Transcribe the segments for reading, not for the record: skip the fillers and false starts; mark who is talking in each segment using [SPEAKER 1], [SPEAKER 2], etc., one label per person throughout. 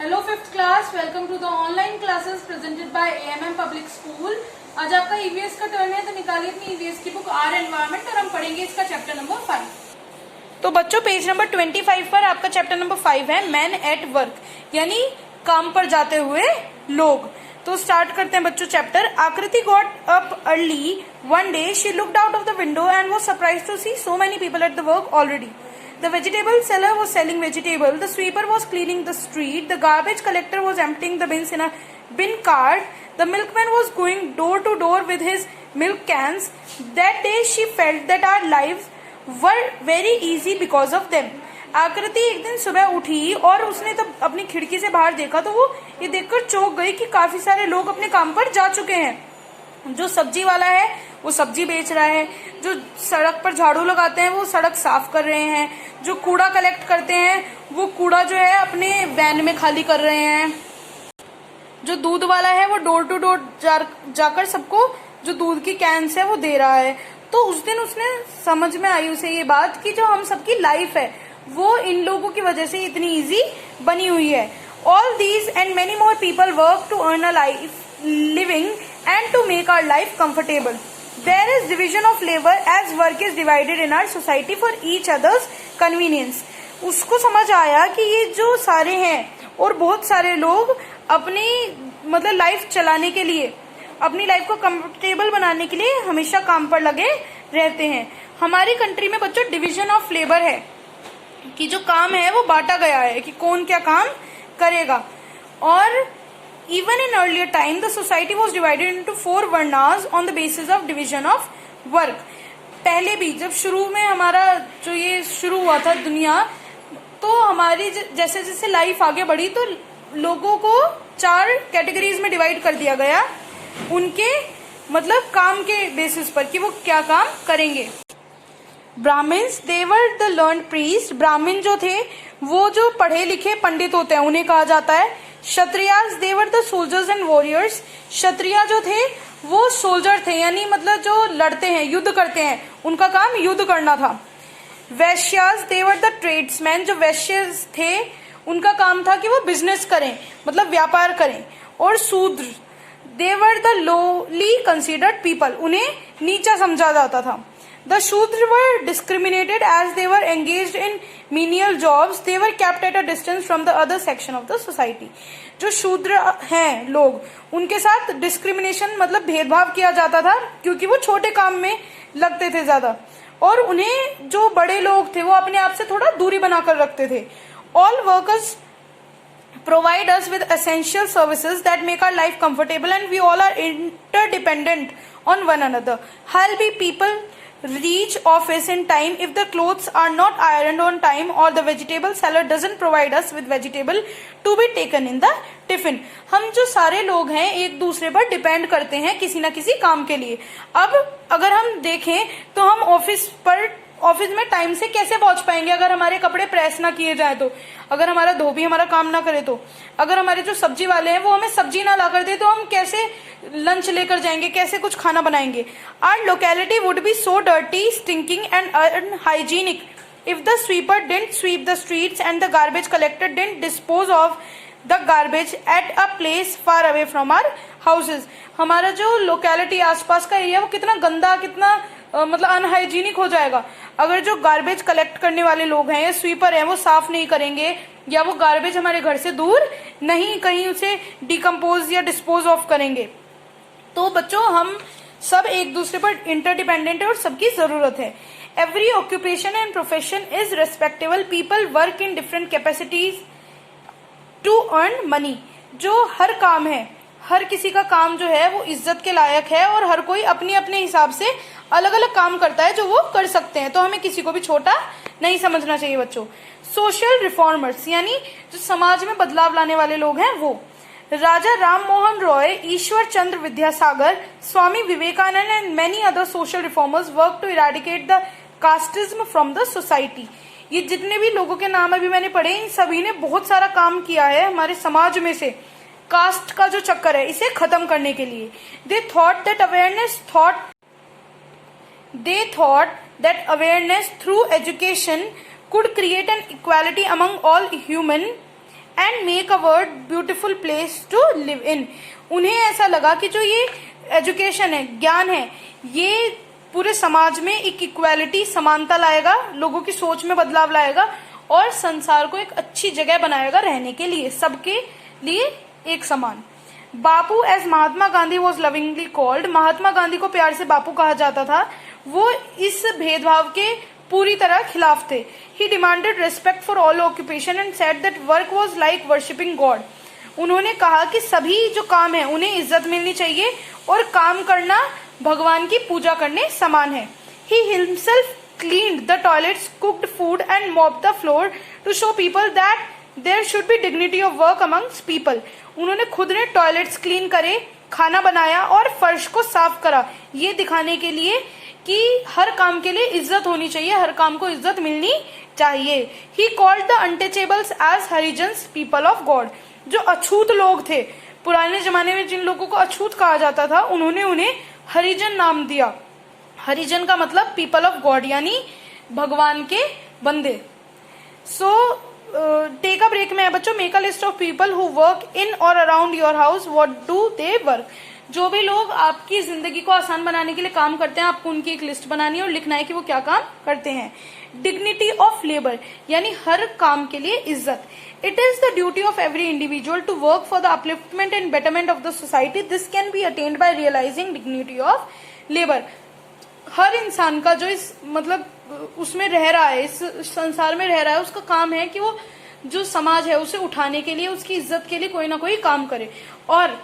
[SPEAKER 1] Hello fifth class, welcome to the online classes presented by AMM public school. आज आपका EVS का turn है, तो निकालिए अपनी ईवीएस की बुक आर एनवायरमेंट और हम पढ़ेंगे इसका चैप्टर नंबर 5। तो बच्चों पेज नंबर 25 पर आपका चैप्टर नंबर 5 है मैन एट वर्क, यानी काम पर जाते हुए लोग। तो स्टार्ट करते हैं बच्चों chapter. Akriti got up early one day, she looked out of the window and was surprised to see so many people at the work already. The vegetable seller was selling vegetable. The sweeper was cleaning the street. The garbage collector was emptying the bins in a bin cart. The milkman was going door to door with his milk cans. That day she felt that our lives were very easy because of them. आकृति एक दिन सुबह उठी और उसने तब अपनी खिड़की से बाहर देखा तो वो ये देखकर चौंक गई कि काफी सारे लोग अपने काम पर जा चुके हैं। जो सब्जी वाला है वो सब्जी बेच रहा है, जो सड़क पर झाड़ू लगाते हैं वो सड़क साफ कर रहे हैं, जो कूड़ा कलेक्ट करते हैं वो कूड़ा जो है अपने वैन में खाली कर रहे हैं, जो दूध वाला है वो डोर टू डोर जाकर सबको जो दूध की कैंस है वो दे रहा है। तो उस दिन उसने समझ में आई उसे ये बात कि जो हम सबकी लाइफ है वो इन लोगों की वजह से इतनी इजी बनी हुई है। All these and many more people work to earn a life living and to make our life comfortable. There is division of labor as work is divided in our society for each other's convenience. उसको समझ आया कि ये जो सारे हैं और बहुत सारे लोग अपनी मतलब लाइफ चलाने के लिए, अपनी लाइफ को कंफर्टेबल बनाने के लिए हमेशा काम पर लगे रहते हैं। हमारी कंट्री में बच्चों डिविजन ऑफ लेबर है कि जो काम है वो बांटा गया है कि कौन क्या काम करेगा। और even in earlier time the society was divided into 4 varnas on the basis of division of work. पहले भी जब शुरू में हमारा जो ये शुरू हुआ था दुनिया, तो हमारी जैसे जैसे लाइफ आगे बढ़ी तो लोगों को 4 कैटेगरीज में डिवाइड कर दिया गया उनके मतलब काम के बेसिस पर कि वो क्या काम करेंगे। Brahmins they were the learned priest, ब्राह्मण जो थे वो जो पढ़े लिखे पंडित होते हैं उन्हें कहा जाता है। Kshatriyas they were the soldiers and warriors, Kshatriya जो थे वो सोल्जर थे यानी मतलब जो लड़ते हैं युद्ध करते हैं, उनका काम युद्ध करना था। वैश्यास दे वर द ट्रेड्समैन, जो वैश्य थे उनका काम था कि वो बिजनेस करें मतलब व्यापार करें। और Shudra they were the lowly considered people, उन्हें नीचा समझा जाता था। The Shudra were discriminated as they were engaged in menial jobs. They were kept at a distance from the other section of the society. जो शूद्र हैं लोग उनके साथ डिस्क्रिमिनेशन मतलब भेदभाव किया जाता था क्योंकि वो छोटे काम में लगते थे ज्यादा, और उन्हें जो बड़े लोग थे वो अपने आप से थोड़ा दूरी बनाकर रखते थे। All workers provide us with essential services that make our life comfortable and we all are interdependent on one another. Help people reach office in time if the clothes are not ironed on time or the vegetable seller doesn't provide us with vegetable to be taken in the tiffin. हम जो सारे लोग हैं एक दूसरे पर depend करते हैं किसी न किसी काम के लिए। अब अगर हम देखें तो हम ऑफिस में टाइम से कैसे पहुंच पाएंगे अगर हमारे कपड़े प्रेस ना किए जाए तो, अगर हमारा धोबी हमारा काम ना करे तो, अगर हमारे जो सब्जी वाले हैं वो हमें सब्जी ना ला कर दे तो हम कैसे लंच लेकर जाएंगे, कैसे कुछ खाना बनाएंगे। Our locality would be so dirty, stinking and unhygienic if the sweeper didn't sweep the streets and the garbage collector didn't dispose of the garbage at a place far away from our houses. हमारा जो locality आसपास का area वो कितना गंदा, कितना मतलब unhygienic हो जाएगा अगर जो गार्बेज कलेक्ट करने वाले लोग हैं या स्वीपर हैं वो साफ नहीं करेंगे या वो गार्बेज हमारे घर से दूर नहीं कहीं उसे डिकम्पोज या डिस्पोज ऑफ करेंगे। तो बच्चों हम सब एक दूसरे पर इंटरडिपेंडेंट है और सबकी जरूरत है। Every occupation and profession is respectable, people work in different capacities to earn money. जो हर काम है, हर किसी का काम जो है वो इज्जत के लायक है और हर कोई अपने अपने हिसाब से अलग अलग काम करता है जो वो कर सकते हैं, तो हमें किसी को भी छोटा नहीं समझना चाहिए बच्चों। सोशल रिफॉर्मर्स यानी जो समाज में बदलाव लाने वाले लोग हैं वो Raja Ram Mohan Roy, Ishwar Chandra Vidyasagar, Swami Vivekananda and many other social reformers work to eradicate the casteism from the society. ये जितने भी लोगों के नाम अभी मैंने पढ़े इन सभी ने बहुत सारा काम किया है हमारे समाज में से कास्ट का जो चक्कर है इसे खत्म करने के लिए। They thought that awareness through education could create an equality among all human and make a world beautiful place to live in. उन्हें ऐसा लगा कि जो ये एजुकेशन है, ज्ञान है, ये पूरे समाज में एक इक्वालिटी, समानता लाएगा, लोगों की सोच में बदलाव लाएगा और संसार को एक अच्छी जगह बनाएगा रहने के लिए, सबके लिए एक समान। Bapu as Mahatma Gandhi was lovingly called, Mahatma Gandhi को प्यार से बापू कहा जाता था। वो इस भेदभाव के पूरी तरह खिलाफ थे। He demanded respect for all occupation and said that work was like worshipping God. उन्होंने कहा कि सभी जो काम है उन्हें इज्जत मिलनी चाहिए और काम करना भगवान की पूजा करने समान है। He himself cleaned the toilets, cooked food and mopped the floor to show people that there should be dignity of work amongst people. उन्होंने खुद ने टॉयलेट्स क्लीन करे, खाना बनाया और फर्श को साफ करा, ये दिखाने के लिए कि हर काम के लिए इज्जत होनी चाहिए, हर काम को इज्जत मिलनी चाहिए। He called the untouchables as Harijans, people of God. जो अछूत लोग थे, पुराने जमाने में जिन लोगों को अछूत कहा जाता था, उन्होंने उन्हें हरिजन नाम दिया। हरिजन का मतलब पीपल ऑफ गॉड, यानी भगवान के बंदे। सो टेक अ ब्रेक में है बच्चों। Make a list of people who work in और around your house, what do they work. जो भी लोग आपकी जिंदगी को आसान बनाने के लिए काम करते हैं, आपको उनकी एक लिस्ट बनानी है और लिखना है कि वो क्या काम करते हैं। डिग्निटी ऑफ लेबर, यानी हर काम के लिए इज्जत। It is the duty of every individual to work for the upliftment and betterment of the society. This can be attained by realizing dignity of labor. हर इंसान का जो इस मतलब उसमें रह रहा है, इस संसार में रह रहा है, उसका काम है कि वो जो समाज है उसे उठाने के लिए, उसकी इज्जत के लिए कोई ना कोई काम करे। और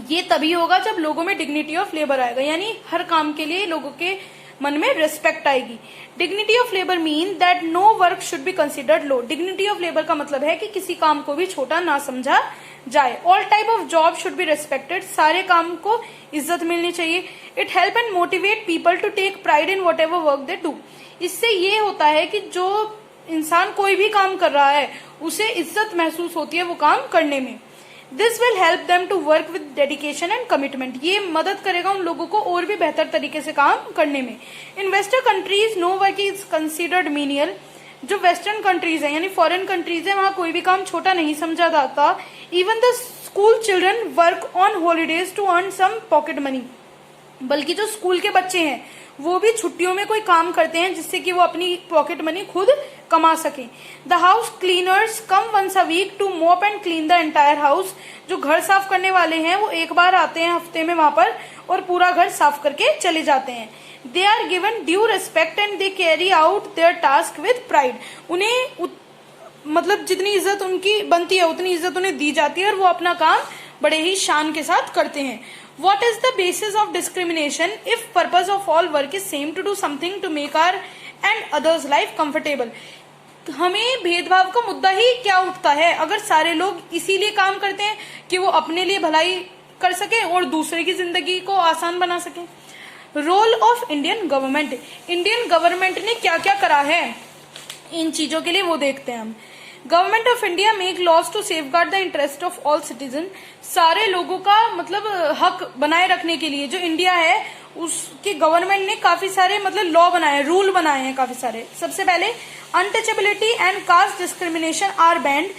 [SPEAKER 1] ये तभी होगा जब लोगों में डिग्निटी ऑफ लेबर आएगा, यानी हर काम के लिए लोगों के मन में रिस्पेक्ट आएगी। Dignity of labour mean that no work should be considered low. Dignity of labour का मतलब है कि किसी काम को भी छोटा ना समझा जाए। All type of job should be respected, सारे काम को इज्जत मिलनी चाहिए। It help and motivate people to take pride in whatever work they do. इससे ये होता है कि जो इंसान कोई भी काम कर रहा है उसे इज्जत महसूस होती है वो काम करने में। This will help them to work with dedication and commitment. ये मदद करेगा उन लोगों को और भी बेहतर तरीके से काम करने में। In western countries no work is considered menial. जो वेस्टर्न कंट्रीज है यानी फॉरेन कंट्रीज है, वहां कोई भी काम छोटा नहीं समझा जाता। Even the school children work on holidays to earn some pocket money. बल्कि जो स्कूल के बच्चे हैं वो भी छुट्टियों में कोई काम करते हैं जिससे कि वो अपनी पॉकेट मनी खुद कमा सके। The house cleaners come once a week to mop and clean the entire house. जो घर साफ करने वाले हैं वो एक बार आते हैं हफ्ते में वहां पर और पूरा घर साफ करके चले जाते हैं। They are given due respect and they carry out their task with pride. उन्हें मतलब जितनी इज्जत उनकी बनती है उतनी इज्जत उन्हें दी जाती है और वो अपना काम बड़े ही शान के साथ करते हैं। What is the basis of discrimination if purpose of all work is same to do something to make our and others life comfortable? हमें भेदभाव का मुद्दा ही क्या उठता है अगर सारे लोग इसीलिए काम करते हैं कि वो अपने लिए भलाई कर सके और दूसरे की जिंदगी को आसान बना सके। Role of Indian government. Indian government ने क्या क्या करा है इन चीजों के लिए वो देखते हैं हम। Government of India make laws to safeguard the interest of all citizen. सारे लोगों का मतलब हक बनाए रखने के लिए जो इंडिया है उसकी गवर्नमेंट ने काफी सारे मतलब लॉ बनाए, रूल बनाए हैं काफी सारे। सबसे पहले untouchability and caste discrimination are banned.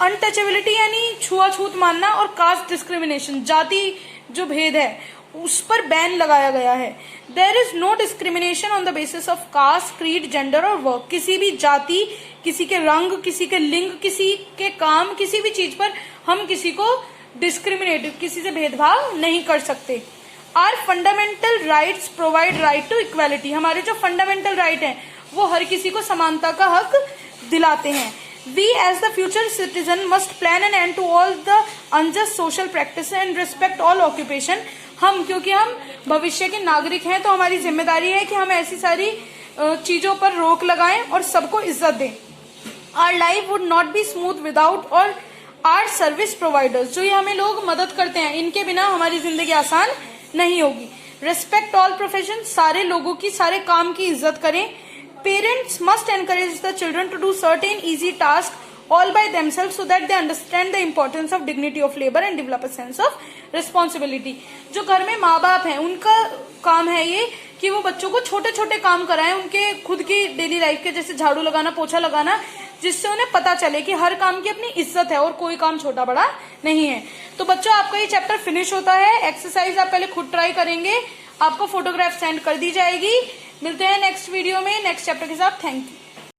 [SPEAKER 1] Untouchability यानी छुआछूत मानना और कास्ट डिस्क्रिमिनेशन जाति जो भेद है उस पर बैन लगाया गया है। There is no discrimination on the basis of caste, creed, gender और वर्क। किसी भी जाति, किसी के रंग, किसी के लिंग, किसी के काम, किसी भी चीज पर हम किसी को डिस्क्रिमिनेट, किसी से भेदभाव नहीं कर सकते। Our fundamental rights provide right to equality. हमारे जो फंडामेंटल राइट हैं वो हर किसी को समानता का हक दिलाते हैं। We as the future citizen must plan an end to all the unjust social practices and respect all occupation. हम क्योंकि हम भविष्य के नागरिक हैं तो हमारी जिम्मेदारी है कि हम ऐसी सारी चीजों पर रोक लगाएं और सबको इज्जत दें। Our life would not be smooth without और our service providers। जो ये हमें लोग मदद करते हैं इनके बिना हमारी जिंदगी आसान नहीं होगी। Respect all professions। सारे लोगों की सारे काम की इज्जत करें। Parents must encourage the children to do certain easy tasks all by themselves so that they understand the importance of dignity of labor and develop a sense of responsibility। जो घर में माँ बाप हैं उनका काम है ये कि वो बच्चों को छोटे छोटे काम कराएं, उनके खुद की डेली लाइफ के जैसे झाड़ू लगाना, पोछा लगाना, जिससे उन्हें पता चले कि हर काम की अपनी इज्जत है और कोई काम छोटा बड़ा नहीं है। तो बच्चों आपका ये चैप्टर फिनिश होता है। एक्सरसाइज आप पहले खुद ट्राई करेंगे, आपको फोटोग्राफ सेंड कर दी जाएगी। मिलते हैं नेक्स्ट वीडियो में नेक्स्ट चैप्टर के साथ। Thank you.